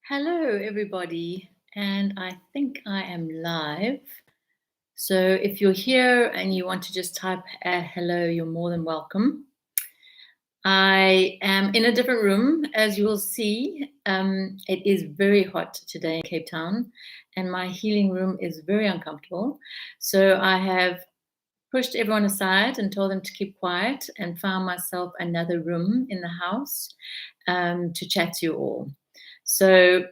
Hello, everybody, and I think I am live. So if you're here and you want to just type hello, you're more than welcome. I am in a different room, as you will see. It is very hot today in Cape Town, and my healing room is very uncomfortable. So I have pushed everyone aside and told them to keep quiet and found myself another room in the house to chat to you all. So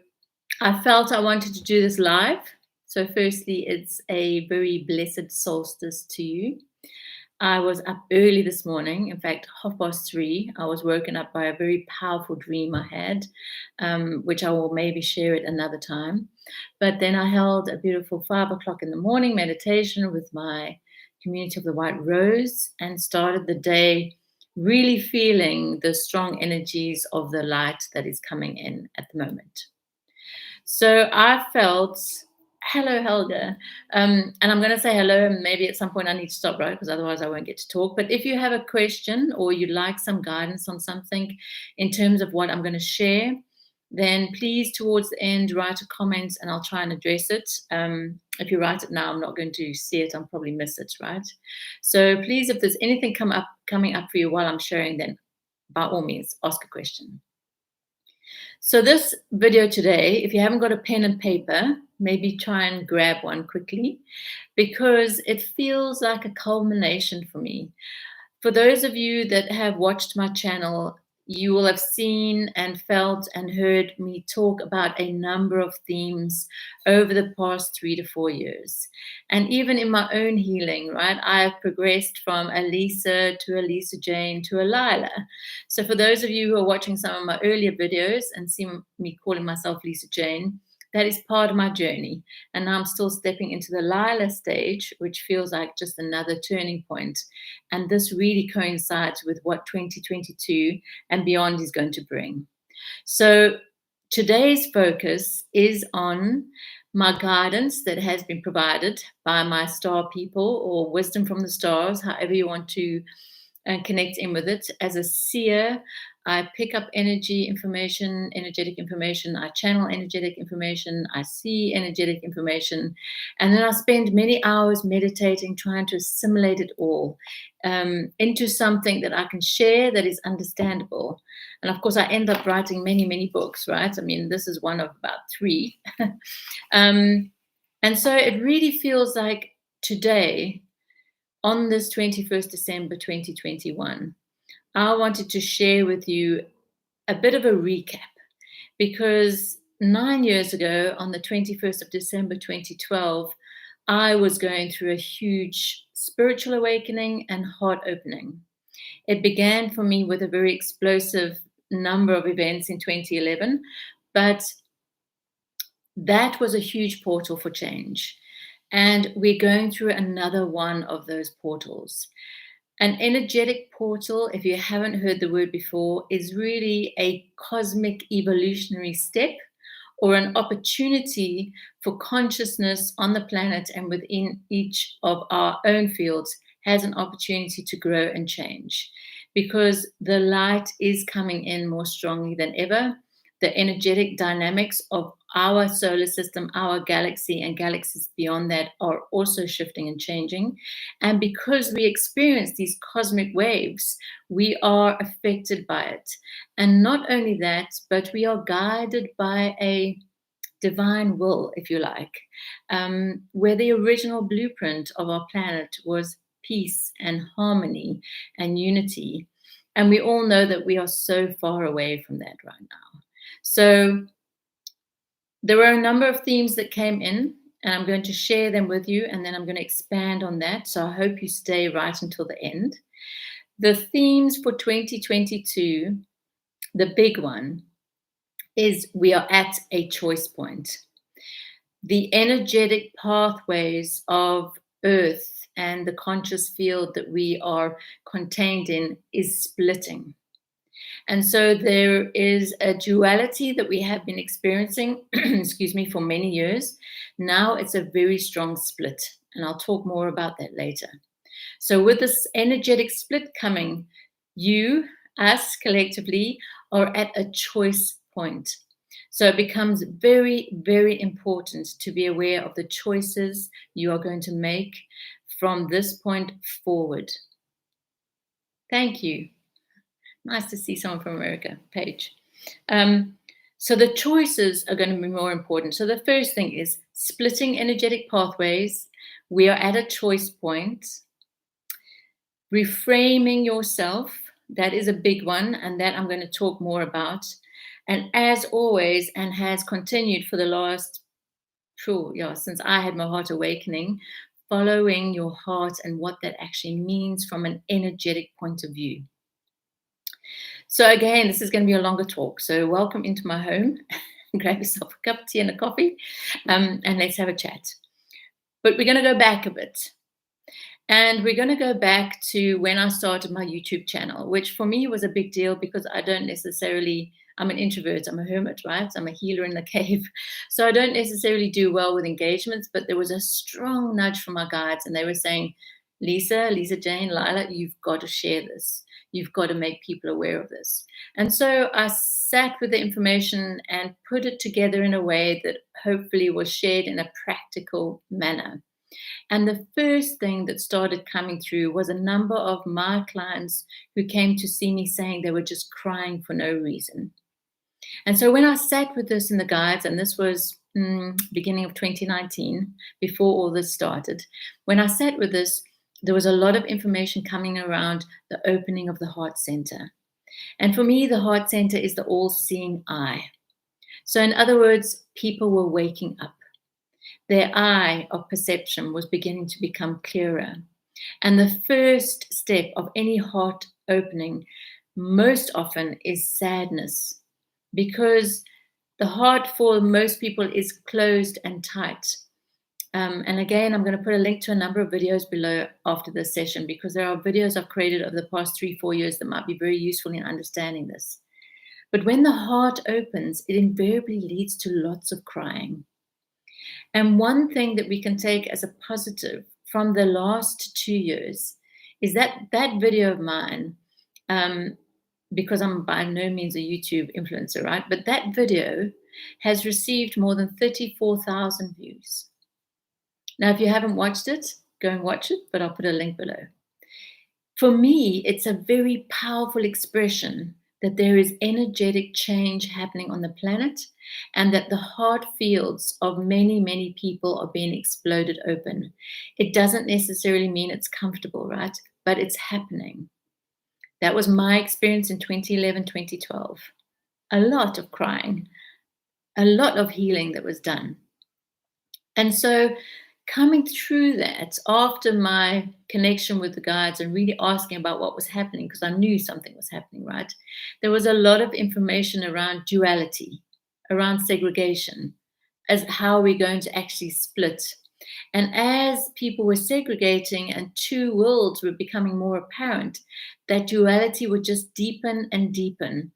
I felt I wanted to do this live. So, firstly, it's a very blessed solstice to you. I was up early this morning, in fact, 3:30. I was woken up by a very powerful dream I had, which I will maybe share at another time. But then I held a beautiful 5 o'clock in the morning meditation with my community of the White Rose and started the day really feeling the strong energies of the light that is coming in at the moment. So I felt, hello, Helga. And I'm going to say hello, and maybe at some point I need to stop, right? Because otherwise I won't get to talk. But if you have a question or you'd like some guidance on something in terms of what I'm going to share, then please, towards the end, write a comment and I'll try and address it. If you write it now, I'm not going to see it. I'll probably miss it, right? So please, if there's anything coming up for you while I'm sharing, then by all means, ask a question. So this video today, if you haven't got a pen and paper, maybe try and grab one quickly because it feels like a culmination for me. For those of you that have watched my channel, you will have seen and felt and heard me talk about a number of themes over the past 3 to 4 years. And even in my own healing, right, I've progressed from a Lisa to a Lisa Jane to a Lilah. So for those of you who are watching some of my earlier videos and see me calling myself Lisa Jane, that is part of my journey. And now I'm still stepping into the Lilah stage, which feels like just another turning point. And this really coincides with what 2022 and beyond is going to bring. So today's focus is on my guidance that has been provided by my star people or wisdom from the stars, however you want to connect in with it. As a seer, I pick up energetic information, I channel energetic information, I see energetic information, and then I spend many hours meditating, trying to assimilate it all into something that I can share that is understandable. And of course, I end up writing many, many books, right? I mean, this is one of about 3. And so it really feels like today, on this 21st December 2021, I wanted to share with you a bit of a recap because 9 years ago, on the 21st of December 2012, I was going through a huge spiritual awakening and heart opening. It began for me with a very explosive number of events in 2011, but that was a huge portal for change. And we're going through another one of those portals. An energetic portal, if you haven't heard the word before, is really a cosmic evolutionary step or an opportunity for consciousness on the planet and within each of our own fields has an opportunity to grow and change because the light is coming in more strongly than ever. The energetic dynamics of our solar system, our galaxy, and galaxies beyond that are also shifting and changing. And because we experience these cosmic waves, we are affected by it. And not only that, but we are guided by a divine will, if you like, where the original blueprint of our planet was peace and harmony and unity. And we all know that we are so far away from that right now. So there were a number of themes that came in, and I'm going to share them with you, and then I'm going to expand on that. So I hope you stay right until the end. The themes for 2022, the big one, is we are at a choice point. The energetic pathways of Earth and the conscious field that we are contained in is splitting. And so there is a duality that we have been experiencing, for many years. Now it's a very strong split, and I'll talk more about that later. So with this energetic split coming, you, us collectively, are at a choice point. So it becomes very, very important to be aware of the choices you are going to make from this point forward. Thank you. Nice to see someone from America, Paige. So the choices are going to be more important. So the first thing is splitting energetic pathways. We are at a choice point. Reframing yourself. That is a big one, and that I'm going to talk more about. And as always, and has continued for the last, since I had my heart awakening, following your heart and what that actually means from an energetic point of view. So again, this is going to be a longer talk. So welcome into my home. Grab yourself a cup of tea and a coffee, and let's have a chat. But we're going to go back a bit. And we're going to go back to when I started my YouTube channel, which for me was a big deal because I'm an introvert, I'm a hermit, right? I'm a healer in the cave. So I don't necessarily do well with engagements, but there was a strong nudge from my guides, and they were saying, Lisa Jane, Lilah, you've got to share this. You've got to make people aware of this. And so I sat with the information and put it together in a way that hopefully was shared in a practical manner. And the first thing that started coming through was a number of my clients who came to see me saying they were just crying for no reason. And so when I sat with this in the guides, and this was beginning of 2019, before all this started, when I sat with this, there was a lot of information coming around the opening of the heart center. And for me, the heart center is the all-seeing eye. So in other words, people were waking up. Their eye of perception was beginning to become clearer. And the first step of any heart opening most often is sadness, because the heart for most people is closed and tight. And again, I'm going to put a link to a number of videos below after this session, because there are videos I've created over the past 3-4 years that might be very useful in understanding this. But when the heart opens, it invariably leads to lots of crying. And one thing that we can take as a positive from the last 2 years is that video of mine, because I'm by no means a YouTube influencer, right? But that video has received more than 34,000 views. Now, if you haven't watched it, go and watch it, but I'll put a link below. For me, it's a very powerful expression that there is energetic change happening on the planet, and that the heart fields of many, many people are being exploded open. It doesn't necessarily mean it's comfortable, right? But it's happening. That was my experience in 2011, 2012. A lot of crying, a lot of healing that was done. And so coming through that, after my connection with the guides and really asking about what was happening, because I knew something was happening, right? There was a lot of information around duality, around segregation, as how we're going to actually split. And as people were segregating and two worlds were becoming more apparent, that duality would just deepen and deepen.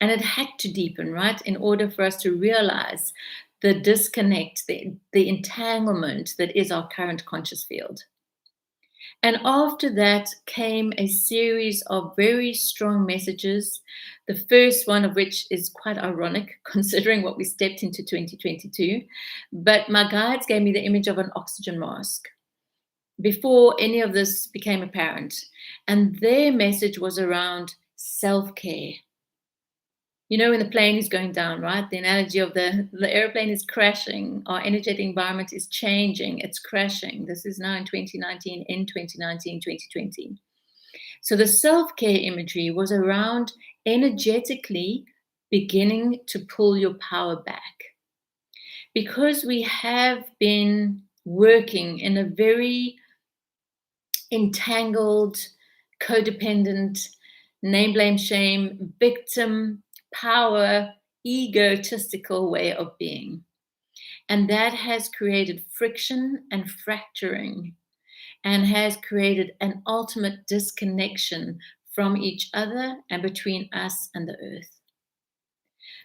And it had to deepen, right, in order for us to realize the disconnect, the entanglement that is our current conscious field. And after that came a series of very strong messages, the first one of which is quite ironic considering what we stepped into 2022. But my guides gave me the image of an oxygen mask before any of this became apparent. And their message was around self-care. You know, when the plane is going down, right? The analogy of the airplane is crashing. Our energetic environment is changing. It's crashing. This is now in 2019, 2020. So the self-care imagery was around energetically beginning to pull your power back. Because we have been working in a very entangled, codependent, name, blame, shame, victim, power, egotistical way of being. And that has created friction and fracturing, and has created an ultimate disconnection from each other and between us and the earth.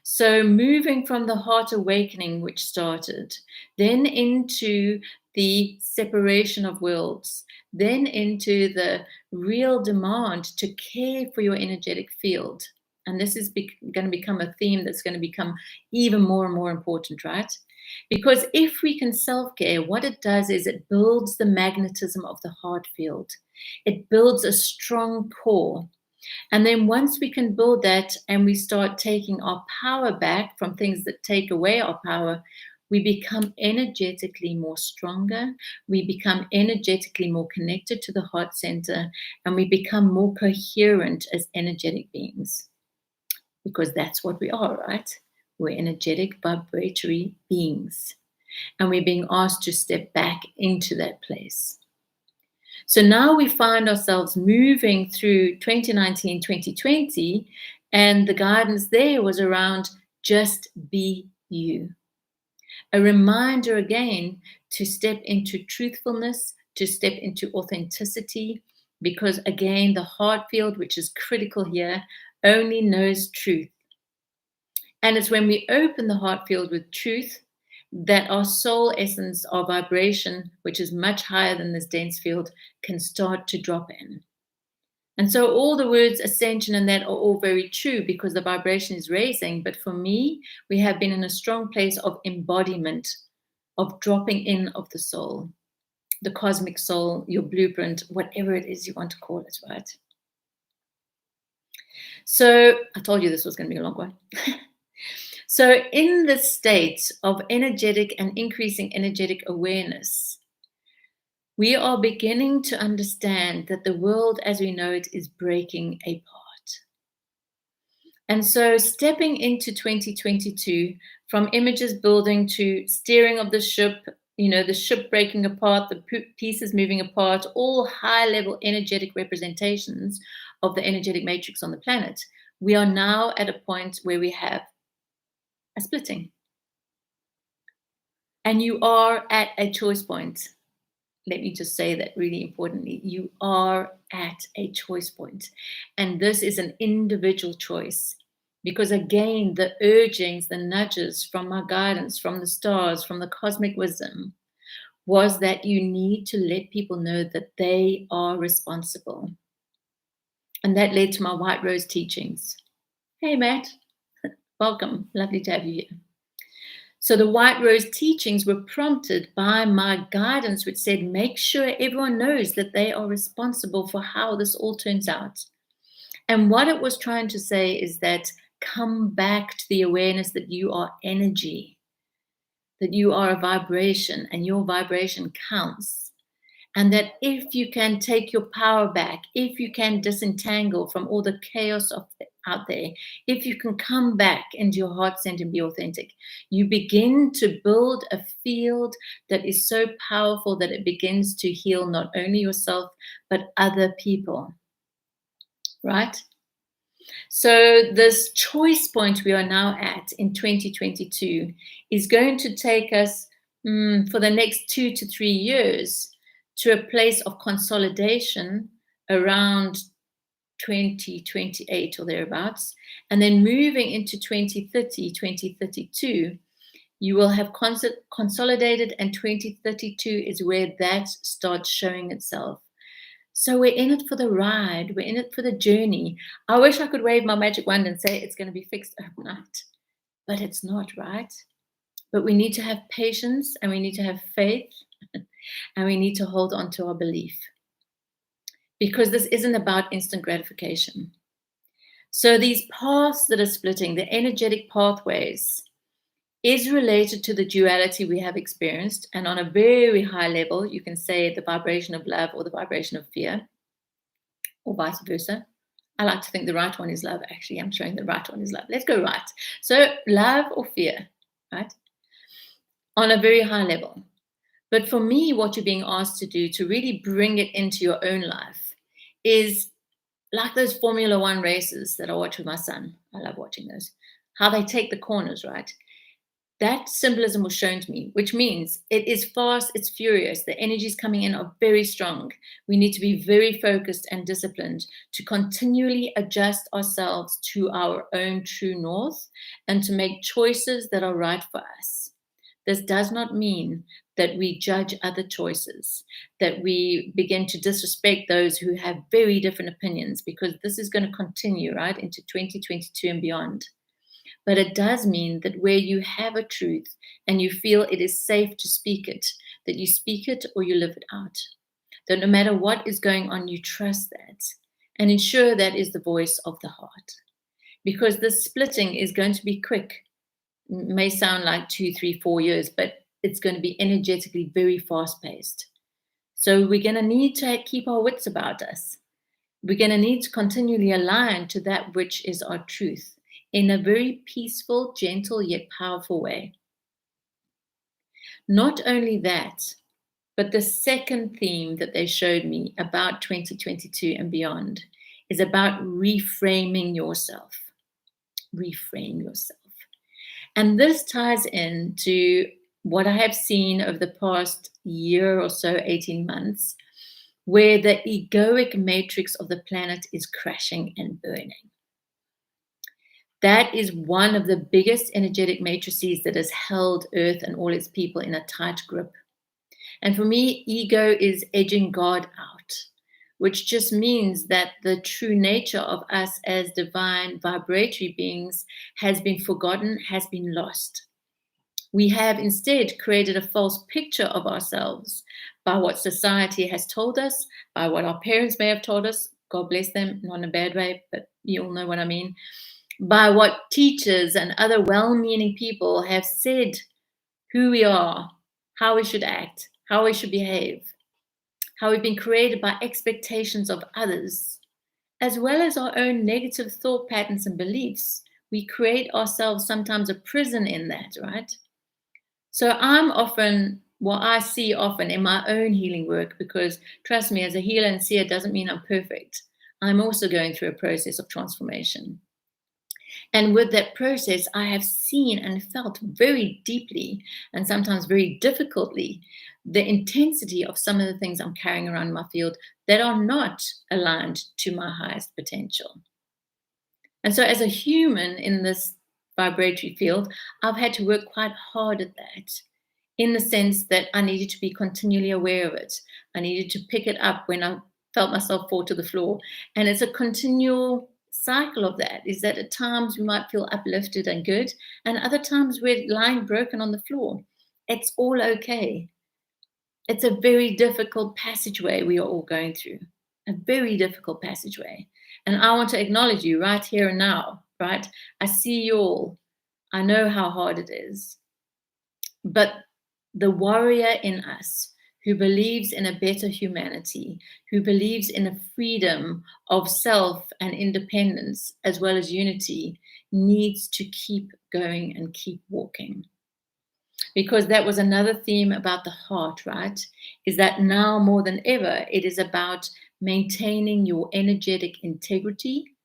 So moving from the heart awakening, which started, then into the separation of worlds, then into the real demand to care for your energetic field. And this is going to become a theme that's going to become even more and more important, right? Because if we can self-care, what it does is it builds the magnetism of the heart field. It builds a strong core. And then once we can build that and we start taking our power back from things that take away our power, we become energetically more stronger. We become energetically more connected to the heart center, and we become more coherent as energetic beings. Because that's what we are, right? We're energetic, vibratory beings. And we're being asked to step back into that place. So now we find ourselves moving through 2019, 2020, and the guidance there was around just be you. A reminder again to step into truthfulness, to step into authenticity, because again, the heart field, which is critical here, only knows truth. And it's when we open the heart field with truth that our soul essence, our vibration, which is much higher than this dense field, can start to drop in. And so all the words ascension and that are all very true because the vibration is raising. But for me, we have been in a strong place of embodiment, of dropping in of the soul, the cosmic soul, your blueprint, whatever it is you want to call it, right? So I told you this was going to be a long one. So in this state of energetic and increasing energetic awareness, we are beginning to understand that the world as we know it is breaking apart. And so stepping into 2022, from images building to steering of the ship, the ship breaking apart, the pieces moving apart, all high-level energetic representations of the energetic matrix on the planet, we are now at a point where we have a splitting. And you are at a choice point. Let me just say that really importantly. You are at a choice point. And this is an individual choice. Because again, the urgings, the nudges from my guidance, from the stars, from the cosmic wisdom, was that you need to let people know that they are responsible. And that led to my White Rose teachings. Hey, Matt. Welcome. Lovely to have you here. So the White Rose teachings were prompted by my guidance, which said, make sure everyone knows that they are responsible for how this all turns out. And what it was trying to say is that come back to the awareness that you are energy, that you are a vibration and your vibration counts. And that if you can take your power back, if you can disentangle from all the chaos out there, if you can come back into your heart center and be authentic, you begin to build a field that is so powerful that it begins to heal not only yourself, but other people. Right? So this choice point we are now at in 2022 is going to take us for the next 2 to 3 years to a place of consolidation around 2028 or thereabouts. And then moving into 2030, 2032, you will have consolidated, and 2032 is where that starts showing itself. So we're in it for the ride. We're in it for the journey. I wish I could wave my magic wand and say it's going to be fixed overnight, but it's not, right? But we need to have patience and we need to have faith and we need to hold on to our belief because this isn't about instant gratification. So these paths that are splitting, the energetic pathways, is related to the duality we have experienced. And on a very high level, you can say the vibration of love or the vibration of fear, or vice versa. I like to think the right one is love. Actually, I'm showing the right one is love. Let's go right. So love or fear, right? On a very high level. But for me, what you're being asked to do to really bring it into your own life is like those Formula One races that I watch with my son. I love watching those. How they take the corners, right? That symbolism was shown to me, which means it is fast, it's furious. The energies coming in are very strong. We need to be very focused and disciplined to continually adjust ourselves to our own true north and to make choices that are right for us. This does not mean that we judge other choices, that we begin to disrespect those who have very different opinions, because this is going to continue, right, into 2022 and beyond. But it does mean that where you have a truth and you feel it is safe to speak it, that you speak it or you live it out. That no matter what is going on, you trust that and ensure that is the voice of the heart. Because the splitting is going to be quick. It may sound like 2, 3, 4 years, but it's going to be energetically very fast-paced. So we're going to need to keep our wits about us. We're going to need to continually align to that which is our truth in a very peaceful, gentle, yet powerful way. Not only that, but the second theme that they showed me about 2022 and beyond is about reframing yourself. Reframe yourself. And this ties into what I have seen over the past year or so, 18 months, where the egoic matrix of the planet is crashing and burning. That is one of the biggest energetic matrices that has held Earth and all its people in a tight grip. And for me, ego is edging God out, which just means that the true nature of us as divine vibratory beings has been forgotten, has been lost. We have instead created a false picture of ourselves by what society has told us, by what our parents may have told us, God bless them, not in a bad way, but you all know what I mean, by what teachers and other well-meaning people have said who we are, how we should act, how we should behave, how we've been created by expectations of others, as well as our own negative thought patterns and beliefs. We create ourselves sometimes a prison in that, right? So I see often in my own healing work, because trust me, as a healer and seer doesn't mean I'm perfect. I'm also going through a process of transformation. And with that process, I have seen and felt very deeply and sometimes very difficultly the intensity of some of the things I'm carrying around in my field that are not aligned to my highest potential. And so as a human in this vibratory field, I've had to work quite hard at that, in the sense that I needed to be continually aware of it. I needed to pick it up when I felt myself fall to the floor. And it's a continual cycle of that, is that at times we might feel uplifted and good, and other times we're lying broken on the floor. It's all okay. It's a very difficult passageway we are all going through, a very difficult passageway. And I want to acknowledge you right here and now, right? I see you all. I know how hard it is. But the warrior in us, who believes in a better humanity, who believes in a freedom of self and independence, as well as unity, needs to keep going and keep walking. Because that was another theme about the heart, right? Is that now more than ever, it is about maintaining your energetic integrity,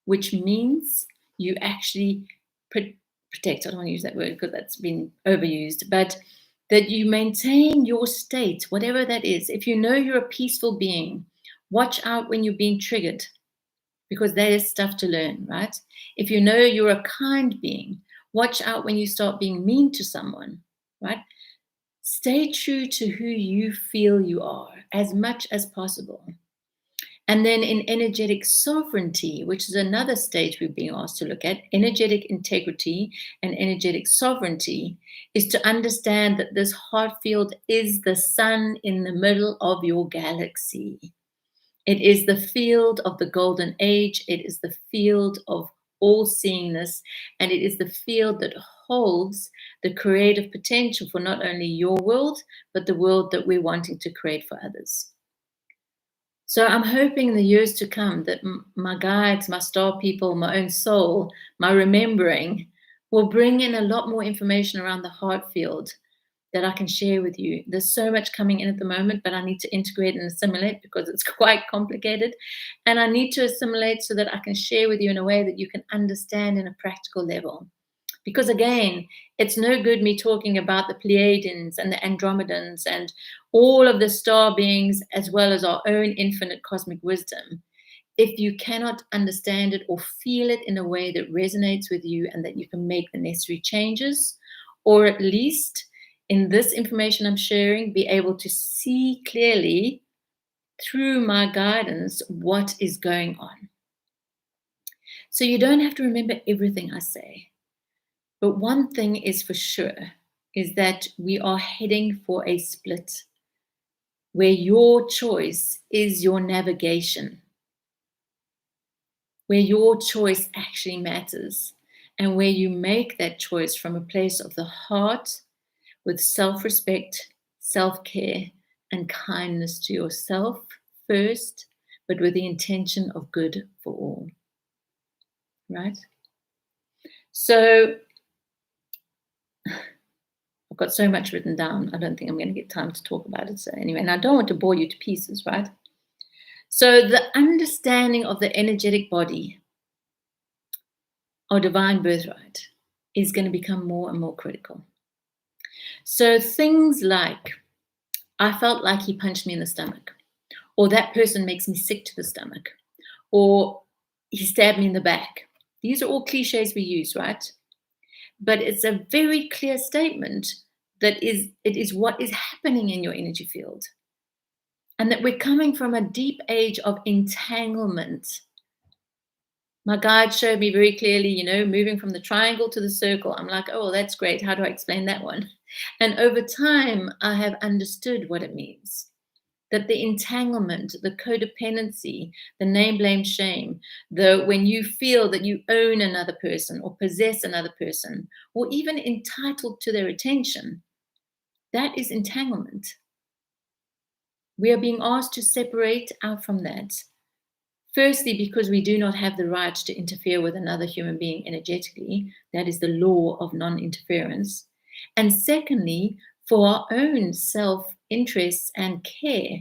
which means you actually protect. I don't want to use that word because that's been overused, but that you maintain your state, whatever that is. If you know you're a peaceful being, watch out when you're being triggered, because there is stuff to learn, right? If you know you're a kind being, watch out when you start being mean to someone, right? Stay true to who you feel you are as much as possible. And then in energetic sovereignty, which is another stage we're being asked to look at, energetic integrity and energetic sovereignty is to understand that this heart field is the sun in the middle of your galaxy. It is the field of the golden age. It is the field of all seeingness. And it is the field that holds the creative potential for not only your world, but the world that we're wanting to create for others. So I'm hoping in the years to come that my guides, my star people, my own soul, my remembering will bring in a lot more information around the heart field that I can share with you. There's so much coming in at the moment, but I need to integrate and assimilate because it's quite complicated. And I need to assimilate so that I can share with you in a way that you can understand in a practical level. Because again, it's no good me talking about the Pleiadians and the Andromedans and all of the star beings, as well as our own infinite cosmic wisdom, if you cannot understand it or feel it in a way that resonates with you and that you can make the necessary changes, or at least in this information I'm sharing, be able to see clearly through my guidance what is going on. So you don't have to remember everything I say. But one thing is for sure, is that we are heading for a split where your choice is your navigation, where your choice actually matters, and where you make that choice from a place of the heart with self-respect, self-care, and kindness to yourself first, but with the intention of good for all, right? So I've got so much written down, I don't think I'm going to get time to talk about it. So anyway, and I don't want to bore you to pieces, right? So the understanding of the energetic body, our divine birthright, is going to become more and more critical. So things like, I felt like he punched me in the stomach, or that person makes me sick to the stomach, or he stabbed me in the back. These are all cliches we use, right? But it's a very clear statement that it is what is happening in your energy field. And that we're coming from a deep age of entanglement. My guide showed me very clearly, moving from the triangle to the circle. I'm like, oh, that's great. How do I explain that one? And over time, I have understood what it means. That the entanglement, the codependency, the name, blame, shame, when you feel that you own another person or possess another person, or even entitled to their attention, that is entanglement. We are being asked to separate out from that. Firstly, because we do not have the right to interfere with another human being energetically. That is the law of non-interference. And secondly, for our own self-interests and care,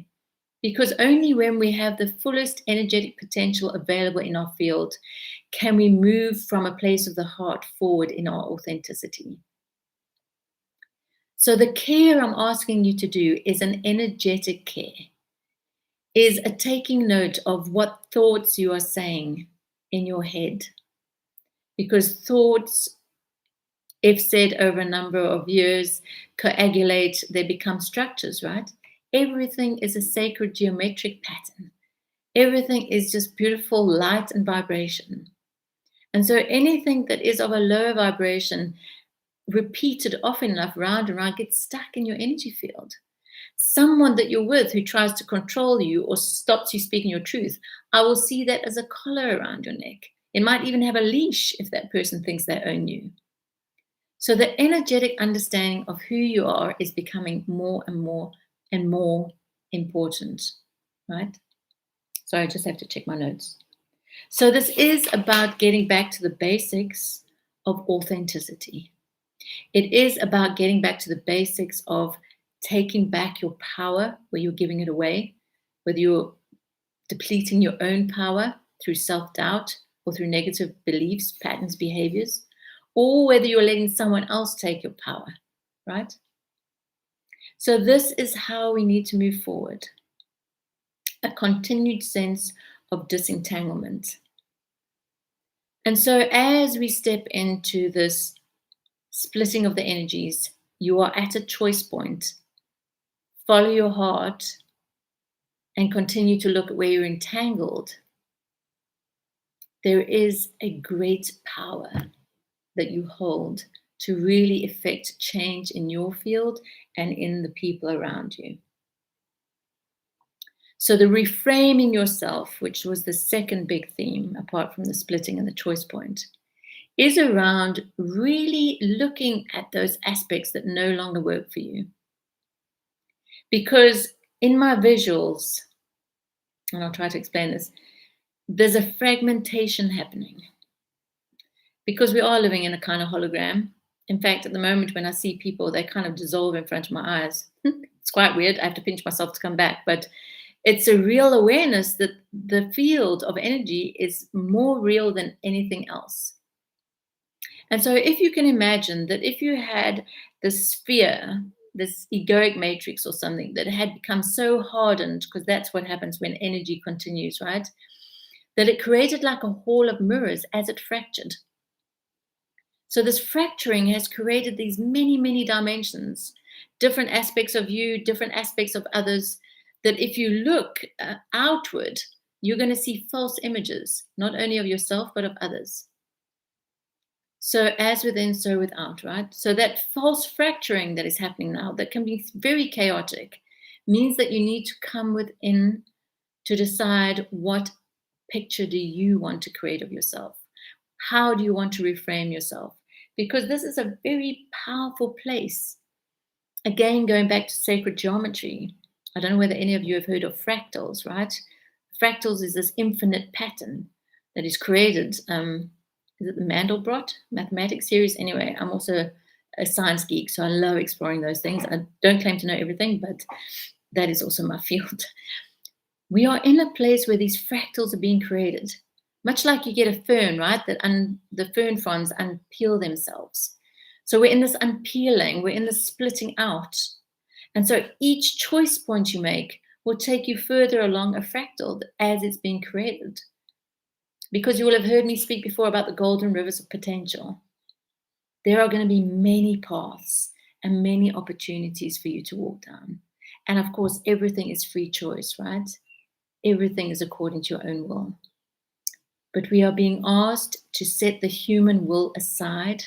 because only when we have the fullest energetic potential available in our field can we move from a place of the heart forward in our authenticity. So the care I'm asking you to do is an energetic care. Is a taking note of what thoughts you are saying in your head. Because thoughts, if said over a number of years, coagulate, they become structures, right? Everything is a sacred geometric pattern. Everything is just beautiful light and vibration. And so anything that is of a lower vibration, repeated often enough round and round, gets stuck in your energy field. Someone that you're with who tries to control you or stops you speaking your truth, I will see that as a collar around your neck. It might even have a leash if that person thinks they own you. So the energetic understanding of who you are is becoming more and more and more important, right? So I just have to check my notes. So this is about getting back to the basics of authenticity. It is about getting back to the basics of taking back your power where you're giving it away, whether you're depleting your own power through self-doubt or through negative beliefs, patterns, behaviors, or whether you're letting someone else take your power, right? So this is how we need to move forward. A continued sense of disentanglement. And so as we step into this splitting of the energies, you are at a choice point. Follow your heart and continue to look at where you're entangled. There is a great power that you hold to really effect change in your field and in the people around you. So the reframing yourself, which was the second big theme, apart from the splitting and the choice point, is around really looking at those aspects that no longer work for you. Because in my visuals, and I'll try to explain this, there's a fragmentation happening. Because we are living in a kind of hologram. In fact, at the moment when I see people, they kind of dissolve in front of my eyes. It's quite weird. I have to pinch myself to come back. But it's a real awareness that the field of energy is more real than anything else. And so if you can imagine that if you had the sphere, this egoic matrix or something that had become so hardened, because that's what happens when energy continues, right? That it created like a hall of mirrors as it fractured. So this fracturing has created these many, many dimensions. different aspects of you, different aspects of others, that if you look outward, you're going to see false images, not only of yourself, but of others. So as within, so without, right? So that false fracturing that is happening now, that can be very chaotic, means that you need to come within to decide, what picture do you want to create of yourself? How do you want to reframe yourself? Because this is a very powerful place. Again, going back to sacred geometry, I don't know whether any of you have heard of fractals, right? Fractals is this infinite pattern that is created. Is it the Mandelbrot mathematics series? Anyway, I'm also a science geek, so I love exploring those things. I don't claim to know everything, but that is also my field. We are in a place where these fractals are being created, much like you get a fern, right? That the fern fronds unpeel themselves. So we're in this unpeeling, we're in this splitting out. And so each choice point you make will take you further along a fractal as it's being created. Because you will have heard me speak before about the golden rivers of potential. There are going to be many paths and many opportunities for you to walk down. And of course, everything is free choice, right? Everything is according to your own will. But we are being asked to set the human will aside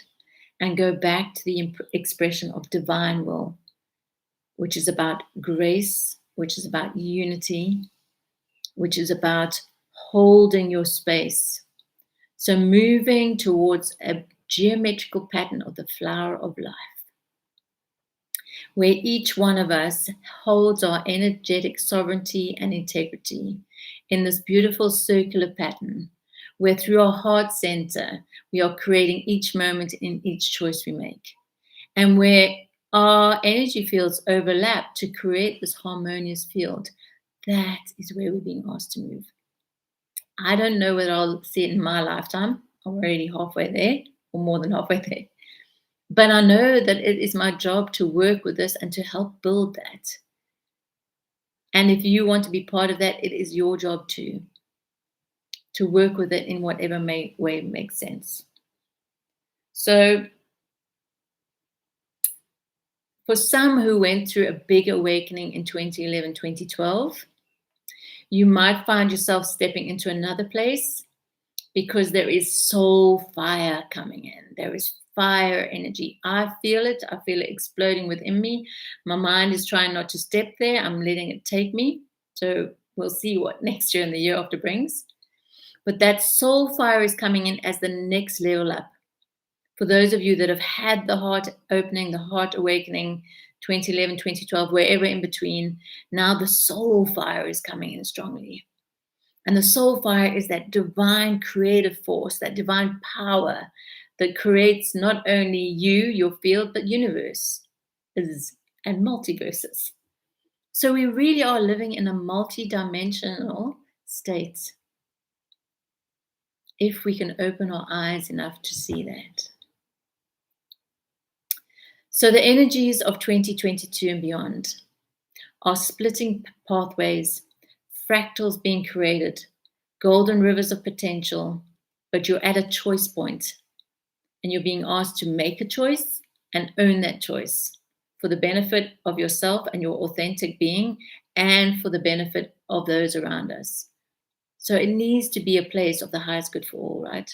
and go back to the expression of divine will, which is about grace, which is about unity, which is about holding your space. So moving towards a geometrical pattern of the flower of life, where each one of us holds our energetic sovereignty and integrity in this beautiful circular pattern, where through our heart center, we are creating each moment in each choice we make, and where our energy fields overlap to create this harmonious field. That is where we're being asked to move. I don't know whether I'll see it in my lifetime. I'm already halfway there, or more than halfway there. But I know that it is my job to work with this and to help build that. And if you want to be part of that, it is your job too, to work with it in whatever way makes sense. So for some who went through a big awakening in 2011, 2012, you might find yourself stepping into another place because there is soul fire coming in. There is fire energy. I feel it exploding within me. My mind is trying not to step there. I'm letting it take me. So we'll see what next year and the year after brings. But that soul fire is coming in as the next level up. For those of you that have had the heart opening, the heart awakening, 2011, 2012, wherever in between, now the soul fire is coming in strongly. And the soul fire is that divine creative force, that divine power that creates not only you, your field, but universe and multiverses. So we really are living in a multi-dimensional state, if we can open our eyes enough to see that. So the energies of 2022 and beyond are splitting pathways, fractals being created, golden rivers of potential, but you're at a choice point and you're being asked to make a choice and own that choice for the benefit of yourself and your authentic being, and for the benefit of those around us. So it needs to be a place of the highest good for all, right?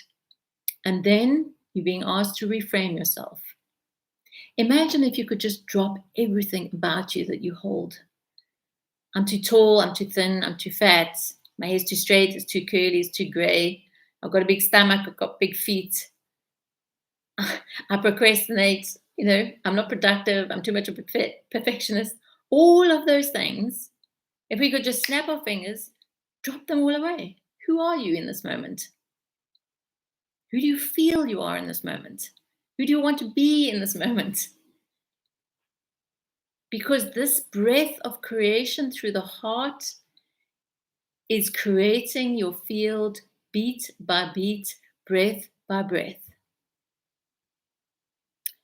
And then you're being asked to reframe yourself. Imagine if you could just drop everything about you that you hold. I'm too tall, I'm too thin, I'm too fat, my hair's too straight, it's too curly, it's too grey, I've got a big stomach, I've got big feet, I procrastinate, I'm not productive, I'm too much of a perfectionist. All of those things, if we could just snap our fingers, drop them all away. Who are you in this moment? Who do you feel you are in this moment? Who do you want to be in this moment? Because this breath of creation through the heart is creating your field beat by beat, breath by breath.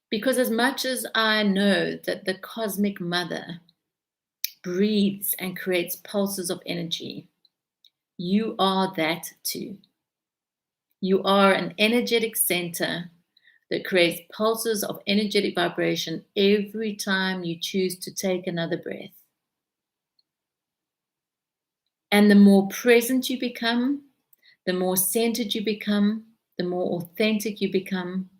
Because as much as I know that the cosmic mother breathes and creates pulses of energy, you are that too. You are an energetic center that creates pulses of energetic vibration every time you choose to take another breath. And the more present you become, the more centered you become, the more authentic you become,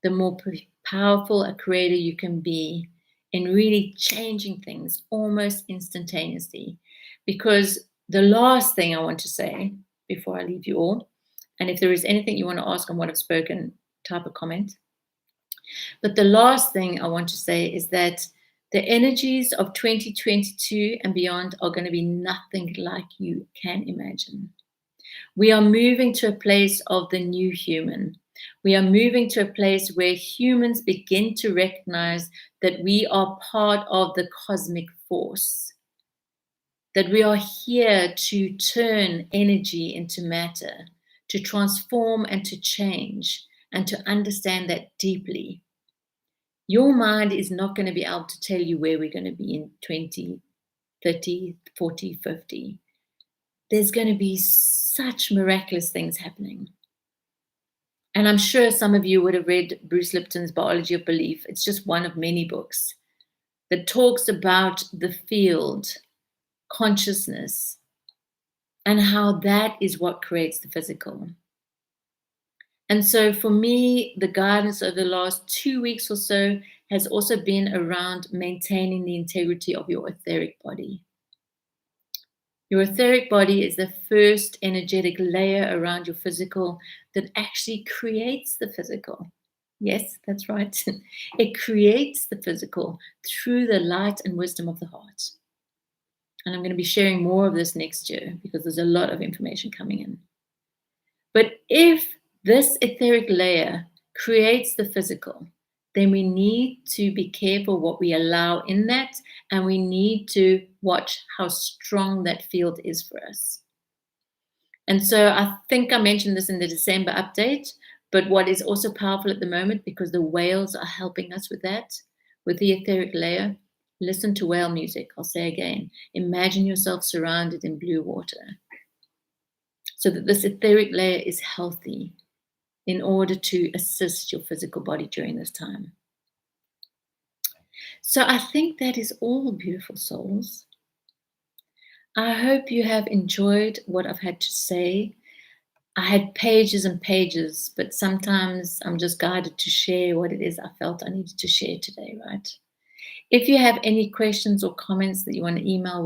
the more powerful a creator you can be in really changing things almost instantaneously. Because the last thing I want to say before I leave you all, and if there is anything you want to ask on what I've spoken, type a comment. But the last thing I want to say is that the energies of 2022 and beyond are going to be nothing like you can imagine. We are moving to a place of the new human. We are moving to a place where humans begin to recognize that we are part of the cosmic force, that we are here to turn energy into matter, to transform and to change, and to understand that deeply. Your mind is not going to be able to tell you where we're going to be in 20, 30, 40, 50. There's going to be such miraculous things happening. And I'm sure some of you would have read Bruce Lipton's Biology of Belief. It's just one of many books that talks about the field, consciousness, and how that is what creates the physical. And so for me, the guidance over the last 2 weeks or so has also been around maintaining the integrity of your etheric body. Your etheric body is the first energetic layer around your physical that actually creates the physical. Yes, that's right. It creates the physical through the light and wisdom of the heart. And I'm going to be sharing more of this next year because there's a lot of information coming in. But if this etheric layer creates the physical, then we need to be careful what we allow in that, and we need to watch how strong that field is for us. And so I think I mentioned this in the December update, but what is also powerful at the moment, because the whales are helping us with that, with the etheric layer, listen to whale music. I'll say again, imagine yourself surrounded in blue water, so that this etheric layer is healthy in order to assist your physical body during this time. So I think that is all, beautiful souls. I hope you have enjoyed what I've had to say. I had pages and pages, but sometimes I'm just guided to share what it is I felt I needed to share today, right? If you have any questions or comments that you want to email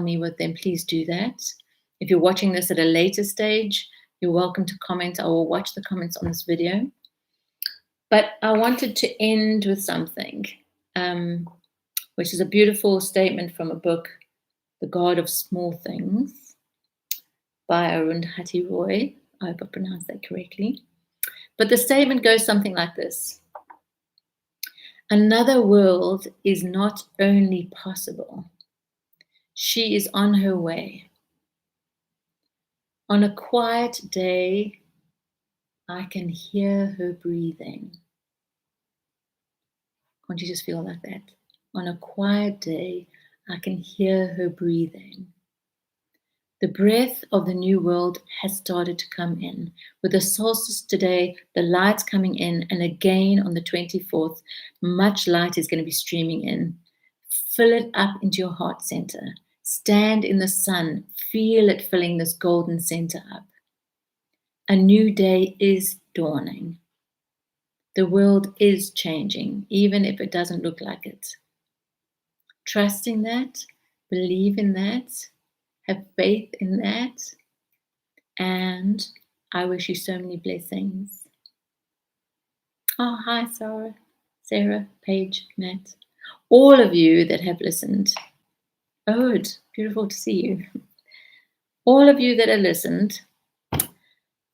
me with, then please do that. If you're watching this at a later stage, you're welcome to comment. I will watch the comments on this video. But I wanted to end with something, which is a beautiful statement from a book, The God of Small Things, by Arundhati Roy. I hope I pronounced that correctly. But the statement goes something like this. Another world is not only possible, she is on her way. On a quiet day, I can hear her breathing. Can't you just feel like that? On a quiet day, I can hear her breathing. The breath of the new world has started to come in. With the solstice today, the light's coming in, and again on the 24th, much light is going to be streaming in. Fill it up into your heart center. Stand in the sun. Feel it filling this golden center up. A new day is dawning. The world is changing, even if it doesn't look like it. Trust in that, believe in that, have faith in that, and I wish you so many blessings. Oh, hi, Sarah, Paige, Nat. All of you that have listened. Oh, it's beautiful to see you. All of you that have listened,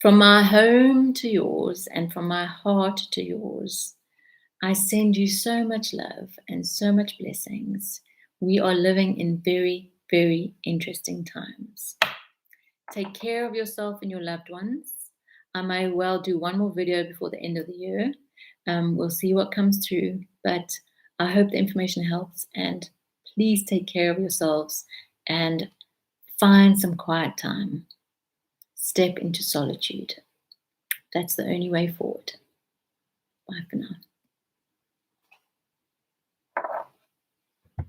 from my home to yours and from my heart to yours, I send you so much love and so much blessings. We are living in very, very interesting times. Take care of yourself and your loved ones. I may well do one more video before the end of the year. We'll see what comes through, but I hope the information helps, and please take care of yourselves and find some quiet time. Step into solitude. That's the only way forward. Bye for now.